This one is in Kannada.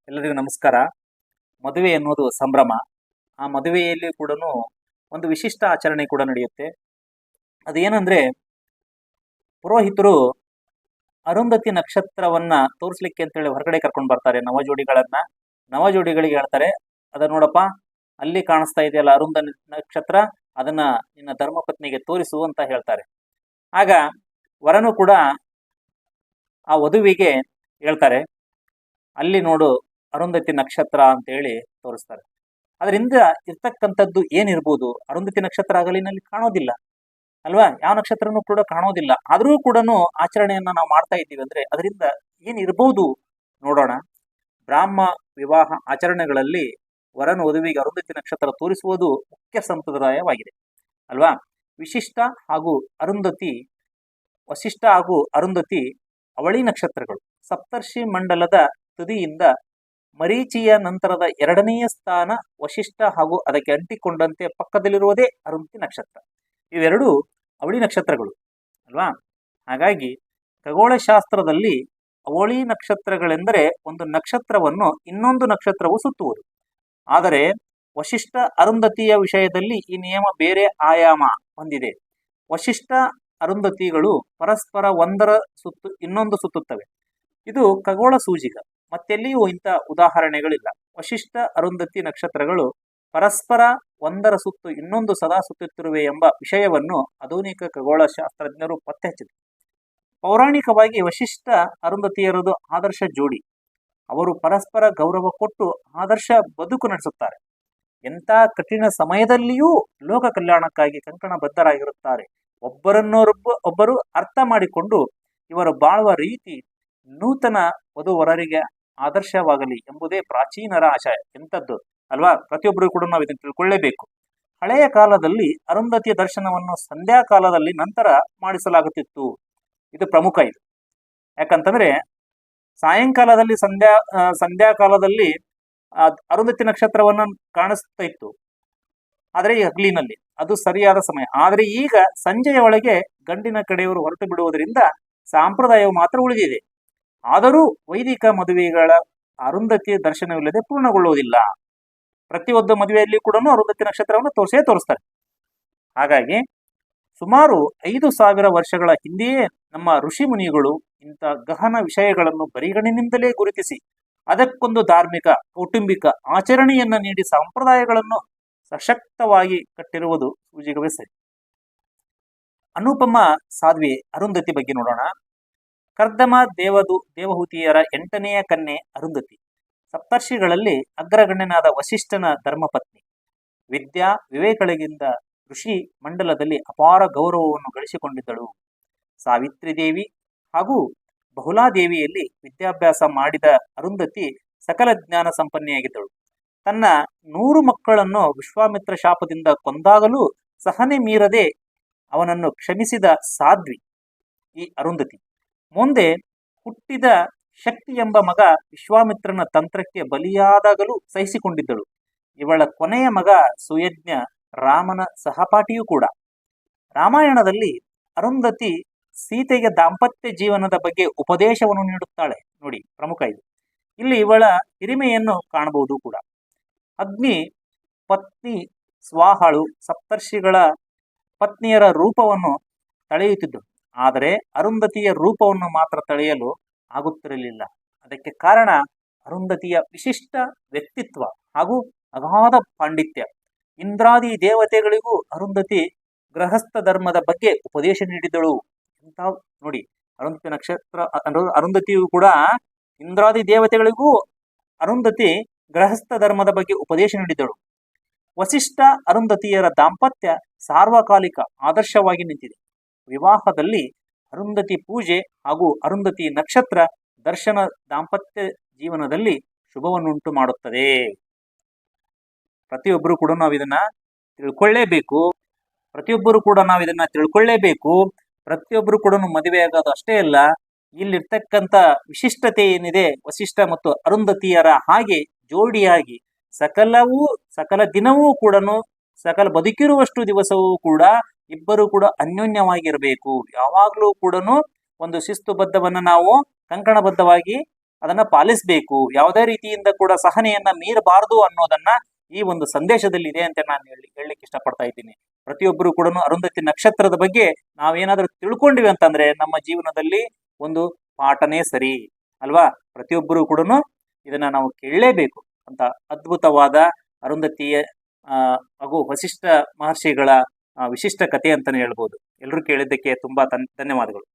ಎಲ್ಲರಿಗೂ ನಮಸ್ಕಾರ. ಮದುವೆ ಎನ್ನುವುದು ಸಂಭ್ರಮ. ಆ ಮದುವೆಯಲ್ಲಿ ಕೂಡ ಒಂದು ವಿಶಿಷ್ಟ ಆಚರಣೆ ಕೂಡ ನಡೆಯುತ್ತೆ. ಅದೇನಂದ್ರೆ, ಪುರೋಹಿತರು ಅರುಂಧತಿ ನಕ್ಷತ್ರವನ್ನ ತೋರಿಸ್ಲಿಕ್ಕೆ ಅಂತ ಹೇಳಿ ಹೊರಗಡೆ ಕರ್ಕೊಂಡು ಬರ್ತಾರೆ ನವಜೋಡಿಗಳನ್ನ. ನವಜೋಡಿಗಳಿಗೆ ಹೇಳ್ತಾರೆ, ಅದ ನೋಡಪ್ಪ, ಅಲ್ಲಿ ಕಾಣಿಸ್ತಾ ಇದೆಯಲ್ಲ ಅರುಂಧತಿ ನಕ್ಷತ್ರ, ಅದನ್ನ ನಿನ್ನ ಧರ್ಮಪತ್ನಿಗೆ ತೋರಿಸು ಅಂತ ಹೇಳ್ತಾರೆ. ಆಗ ವರನು ಕೂಡ ಆ ವಧುವಿಗೆ ಹೇಳ್ತಾರೆ, ಅಲ್ಲಿ ನೋಡು ಅರುಂಧತಿ ನಕ್ಷತ್ರ ಅಂತ ಹೇಳಿ ತೋರಿಸ್ತಾರೆ. ಅದರಿಂದ ಇರ್ತಕ್ಕಂಥದ್ದು ಏನಿರ್ಬೋದು? ಅರುಂಧತಿ ನಕ್ಷತ್ರ ಹಗಲಿನಲ್ಲಿ ಕಾಣೋದಿಲ್ಲ ಅಲ್ವಾ? ಯಾವ ನಕ್ಷತ್ರನೂ ಕೂಡ ಕಾಣೋದಿಲ್ಲ. ಆದರೂ ಕೂಡ ಆಚರಣೆಯನ್ನ ನಾವು ಮಾಡ್ತಾ ಇದ್ದೀವಿ ಅಂದ್ರೆ ಅದರಿಂದ ಏನಿರ್ಬೋದು ನೋಡೋಣ. ಬ್ರಾಹ್ಮ ವಿವಾಹ ಆಚರಣೆಗಳಲ್ಲಿ ವರನ ವಧುವಿಗೆ ಅರುಂಧತಿ ನಕ್ಷತ್ರ ತೋರಿಸುವುದು ಮುಖ್ಯ ಸಂಪ್ರದಾಯವಾಗಿದೆ ಅಲ್ವಾ? ವಿಶಿಷ್ಟ ಹಾಗೂ ಅರುಂಧತಿ, ವಶಿಷ್ಠ ಹಾಗೂ ಅರುಂಧತಿ ಅವಳಿ ನಕ್ಷತ್ರಗಳು. ಸಪ್ತರ್ಷಿ ಮಂಡಲದ ತುದಿಯಿಂದ ಮರೀಚಿಯ ನಂತರದ ಎರಡನೆಯ ಸ್ಥಾನ ವಶಿಷ್ಠ ಹಾಗೂ ಅದಕ್ಕೆ ಅಂಟಿಕೊಂಡಂತೆ ಪಕ್ಕದಲ್ಲಿರುವುದೇ ಅರುಂಧತಿ ನಕ್ಷತ್ರ. ಇವೆರಡು ಅವಳಿ ನಕ್ಷತ್ರಗಳು ಅಲ್ವಾ? ಹಾಗಾಗಿ ಖಗೋಳಶಾಸ್ತ್ರದಲ್ಲಿ ಅವಳಿ ನಕ್ಷತ್ರಗಳೆಂದರೆ ಒಂದು ನಕ್ಷತ್ರವನ್ನು ಇನ್ನೊಂದು ನಕ್ಷತ್ರವು ಸುತ್ತುವುದು. ಆದರೆ ವಶಿಷ್ಠ ಅರುಂಧತಿಯ ವಿಷಯದಲ್ಲಿ ಈ ನಿಯಮ ಬೇರೆ ಆಯಾಮ ಹೊಂದಿದೆ. ವಶಿಷ್ಠ ಅರುಂಧತಿಗಳು ಪರಸ್ಪರ ಒಂದರ ಸುತ್ತು ಇನ್ನೊಂದು ಸುತ್ತುತ್ತವೆ. ಇದು ಖಗೋಳ ಸೂಜಿಗ. ಮತ್ತೆಲ್ಲಿಯೂ ಇಂಥ ಉದಾಹರಣೆಗಳಿಲ್ಲ. ವಶಿಷ್ಠ ಅರುಂಧತಿ ನಕ್ಷತ್ರಗಳು ಪರಸ್ಪರ ಒಂದರ ಸುತ್ತು ಇನ್ನೊಂದು ಸದಾ ಸುತ್ತುತ್ತಿರುವೆ ಎಂಬ ವಿಷಯವನ್ನು ಆಧುನಿಕ ಖಗೋಳ ಶಾಸ್ತ್ರಜ್ಞರು ಪತ್ತೆ ಹಚ್ಚಿದರು. ಪೌರಾಣಿಕವಾಗಿ ವಶಿಷ್ಠ ಅರುಂಧತಿಯರದು ಆದರ್ಶ ಜೋಡಿ. ಅವರು ಪರಸ್ಪರ ಗೌರವ ಕೊಟ್ಟು ಆದರ್ಶ ಬದುಕು ನಡೆಸುತ್ತಾರೆ. ಎಂಥ ಕಠಿಣ ಸಮಯದಲ್ಲಿಯೂ ಲೋಕ ಕಲ್ಯಾಣಕ್ಕಾಗಿ ಕಂಕಣಬದ್ಧರಾಗಿರುತ್ತಾರೆ. ಒಬ್ಬರು ಅರ್ಥ ಮಾಡಿಕೊಂಡು ಇವರು ಬಾಳುವ ರೀತಿ ನೂತನ ವಧುವರರಿಗೆ ಆದರ್ಶವಾಗಲಿ ಎಂಬುದೇ ಪ್ರಾಚೀನರ ಆಶಯ. ಎಂಥದ್ದು ಅಲ್ವಾ? ಪ್ರತಿಯೊಬ್ಬರು ಕೂಡ ನಾವು ಇದನ್ನು ತಿಳ್ಕೊಳ್ಳೇಬೇಕು. ಹಳೆಯ ಕಾಲದಲ್ಲಿ ಅರುಂಧತಿಯ ದರ್ಶನವನ್ನು ಸಂಧ್ಯಾ ಕಾಲದಲ್ಲಿ ನಂತರ ಮಾಡಿಸಲಾಗುತ್ತಿತ್ತು. ಇದು ಪ್ರಮುಖ. ಇದು ಯಾಕಂತಂದ್ರೆ ಸಾಯಂಕಾಲದಲ್ಲಿ ಸಂಧ್ಯಾ ಕಾಲದಲ್ಲಿ ಅರುಂಧತಿ ನಕ್ಷತ್ರವನ್ನು ಕಾಣಿಸ್ತಾ ಇತ್ತು, ಆದರೆ ಈ ಹಗಲಿನಲ್ಲಿ ಅದು ಸರಿಯಾದ ಸಮಯ. ಆದರೆ ಈಗ ಸಂಜೆಯ ಒಳಗೆ ಗಂಡಿನ ಕಡೆಯವರು ಹೊರಟು ಬಿಡುವುದರಿಂದ ಸಂಪ್ರದಾಯವು ಮಾತ್ರ ಉಳಿದಿದೆ. ಆದರೂ ವೈದಿಕ ಮದುವೆಗಳ ಅರುಂಧತಿಯ ದರ್ಶನವಿಲ್ಲದೆ ಪೂರ್ಣಗೊಳ್ಳುವುದಿಲ್ಲ. ಪ್ರತಿಯೊಂದು ಮದುವೆಯಲ್ಲಿ ಕೂಡ ಅರುಂಧತಿ ನಕ್ಷತ್ರವನ್ನು ತೋರಿಸ್ತಾರೆ. ಹಾಗಾಗಿ ಸುಮಾರು 5,000 ವರ್ಷಗಳ ಹಿಂದೆಯೇ ನಮ್ಮ ಋಷಿ ಮುನಿಗಳು ಇಂಥ ಗಹನ ವಿಷಯಗಳನ್ನು ಬರಿಗಣ್ಣಿನಿಂದಲೇ ಗುರುತಿಸಿ ಅದಕ್ಕೊಂದು ಧಾರ್ಮಿಕ ಕೌಟುಂಬಿಕ ಆಚರಣೆಯನ್ನ ನೀಡಿ ಸಂಪ್ರದಾಯಗಳನ್ನು ಸಶಕ್ತವಾಗಿ ಕಟ್ಟಿರುವುದು ಸೂಜಿಗವೇ ಸರಿ. ಅನುಪಮ ಸಾಧ್ವಿ ಅರುಂಧತಿ ಬಗ್ಗೆ ನೋಡೋಣ. ಕರ್ದಮ ದೇವಹೂತಿಯರ 8ನೆಯ ಕನ್ಯೆ ಅರುಂಧತಿ. ಸಪ್ತರ್ಷಿಗಳಲ್ಲಿ ಅಗ್ರಗಣ್ಯನಾದ ವಶಿಷ್ಠನ ಧರ್ಮಪತ್ನಿ. ವಿದ್ಯಾ ವಿವೇಕಗಳಿಂದ ಋಷಿ ಮಂಡಲದಲ್ಲಿ ಅಪಾರ ಗೌರವವನ್ನು ಗಳಿಸಿಕೊಂಡಿದ್ದಳು. ಸಾವಿತ್ರಿ ದೇವಿ ಹಾಗೂ ಬಹುಲಾದೇವಿಯಲ್ಲಿ ವಿದ್ಯಾಭ್ಯಾಸ ಮಾಡಿದ ಅರುಂಧತಿ ಸಕಲ ಜ್ಞಾನ ಸಂಪನ್ನೆಯಾಗಿದ್ದಳು. ತನ್ನ 100 ಮಕ್ಕಳನ್ನು ವಿಶ್ವಾಮಿತ್ರ ಶಾಪದಿಂದ ಕೊಂದಾಗಲೂ ಸಹನೆ ಮೀರದೆ ಅವನನ್ನು ಕ್ಷಮಿಸಿದ ಸಾಧ್ವಿ ಈ ಅರುಂಧತಿ. ಮುಂದೆ ಹುಟ್ಟಿದ ಶಕ್ತಿ ಎಂಬ ಮಗ ವಿಶ್ವಾಮಿತ್ರನ ತಂತ್ರಕ್ಕೆ ಬಲಿಯಾದಾಗಲೂ ಸಹಿಸಿಕೊಂಡಿದ್ದಳು. ಇವಳ ಕೊನೆಯ ಮಗ ಸುಯಜ್ಞ ರಾಮನ ಸಹಪಾಠಿಯೂ ಕೂಡ. ರಾಮಾಯಣದಲ್ಲಿ ಅರುಂಧತಿ ಸೀತೆಗೆ ದಾಂಪತ್ಯ ಜೀವನದ ಬಗ್ಗೆ ಉಪದೇಶವನ್ನು ನೀಡುತ್ತಾಳೆ. ನೋಡಿ, ಪ್ರಮುಖ ಇದು. ಇಲ್ಲಿ ಇವಳ ಹಿರಿಮೆಯನ್ನು ಕಾಣಬಹುದು ಕೂಡ. ಅಗ್ನಿ ಪತ್ನಿ ಸ್ವಾಹಳು ಸಪ್ತರ್ಷಿಗಳ ಪತ್ನಿಯರ ರೂಪವನ್ನು ತಳೆಯುತ್ತಿದ್ದಳು. ಆದರೆ ಅರುಂಧತಿಯ ರೂಪವನ್ನು ಮಾತ್ರ ತಳೆಯಲು ಆಗುತ್ತಿರಲಿಲ್ಲ. ಅದಕ್ಕೆ ಕಾರಣ ಅರುಂಧತಿಯ ವಿಶಿಷ್ಟ ವ್ಯಕ್ತಿತ್ವ ಹಾಗೂ ಅಗಾಧ ಪಾಂಡಿತ್ಯ. ಇಂದ್ರಾದಿ ದೇವತೆಗಳಿಗೂ ಅರುಂಧತಿ ಗೃಹಸ್ಥ ಧರ್ಮದ ಬಗ್ಗೆ ಉಪದೇಶ ನೀಡಿದಳು. ಇಂಥ ನೋಡಿ, ಅರುಂಧತಿ ನಕ್ಷತ್ರ ಅರುಂಧತಿಯು ಕೂಡ ಇಂದ್ರಾದಿ ದೇವತೆಗಳಿಗೂ ಅರುಂಧತಿ ಗೃಹಸ್ಥ ಧರ್ಮದ ಬಗ್ಗೆ ಉಪದೇಶ ನೀಡಿದಳು. ವಶಿಷ್ಠ ಅರುಂಧತಿಯರ ದಾಂಪತ್ಯ ಸಾರ್ವಕಾಲಿಕ ಆದರ್ಶವಾಗಿ ನಿಂತಿದೆ. ವಿವಾಹದಲ್ಲಿ ಅರುಂಧತಿ ಪೂಜೆ ಹಾಗೂ ಅರುಂಧತಿ ನಕ್ಷತ್ರ ದರ್ಶನ ದಾಂಪತ್ಯ ಜೀವನದಲ್ಲಿ ಶುಭವನ್ನುಂಟು ಮಾಡುತ್ತದೆ. ಪ್ರತಿಯೊಬ್ಬರು ಕೂಡ ನಾವು ಇದನ್ನ ತಿಳ್ಕೊಳ್ಳೇಬೇಕು. ಪ್ರತಿಯೊಬ್ಬರು ಕೂಡ ಮದುವೆ ಆಗೋದು ಅಷ್ಟೇ ಅಲ್ಲ, ಇಲ್ಲಿರ್ತಕ್ಕಂಥ ವಿಶಿಷ್ಟತೆ ಏನಿದೆ ವಶಿಷ್ಠ ಮತ್ತು ಅರುಂಧತಿಯರ ಹಾಗೆ ಜೋಡಿಯಾಗಿ ಸಕಲ ದಿನವೂ ಕೂಡ ಸಕಲ ಬದುಕಿರುವಷ್ಟು ದಿವಸವೂ ಕೂಡ ಇಬ್ಬರು ಕೂಡ ಅನ್ಯೋನ್ಯವಾಗಿರಬೇಕು. ಯಾವಾಗಲೂ ಕೂಡ ಒಂದು ಶಿಸ್ತುಬದ್ಧವನ್ನ ನಾವು ಕಂಕಣಬದ್ಧವಾಗಿ ಅದನ್ನ ಪಾಲಿಸಬೇಕು, ಯಾವುದೇ ರೀತಿಯಿಂದ ಕೂಡ ಸಹನೆಯನ್ನ ಮೀರಬಾರದು ಅನ್ನೋದನ್ನ ಈ ಒಂದು ಸಂದೇಶದಲ್ಲಿ ಇದೆ ಅಂತ ನಾನು ಹೇಳಲಿಕ್ಕೆ ಇಷ್ಟಪಡ್ತಾ ಇದ್ದೀನಿ. ಪ್ರತಿಯೊಬ್ಬರು ಕೂಡ ಅರುಂಧತಿ ನಕ್ಷತ್ರದ ಬಗ್ಗೆ ನಾವೇನಾದ್ರೂ ತಿಳ್ಕೊಂಡಿವಿ ಅಂತಂದ್ರೆ ನಮ್ಮ ಜೀವನದಲ್ಲಿ ಒಂದು ಪಾಠನೇ ಸರಿ ಅಲ್ವಾ. ಪ್ರತಿಯೊಬ್ಬರು ಕೂಡ ಇದನ್ನ ನಾವು ಕೇಳಲೇಬೇಕು ಅಂತ ಅದ್ಭುತವಾದ ಅರುಂಧತಿಯ ಹಾಗೂ ವಸಿಷ್ಠ ಮಹರ್ಷಿಗಳ ವಿಶಿಷ್ಟ ಕಥೆ ಅಂತಾನೆ ಹೇಳ್ಬೋದು. ಎಲ್ಲರೂ ಕೇಳಿದ್ದಕ್ಕೆ ತುಂಬಾ ಧನ್ಯವಾದಗಳು.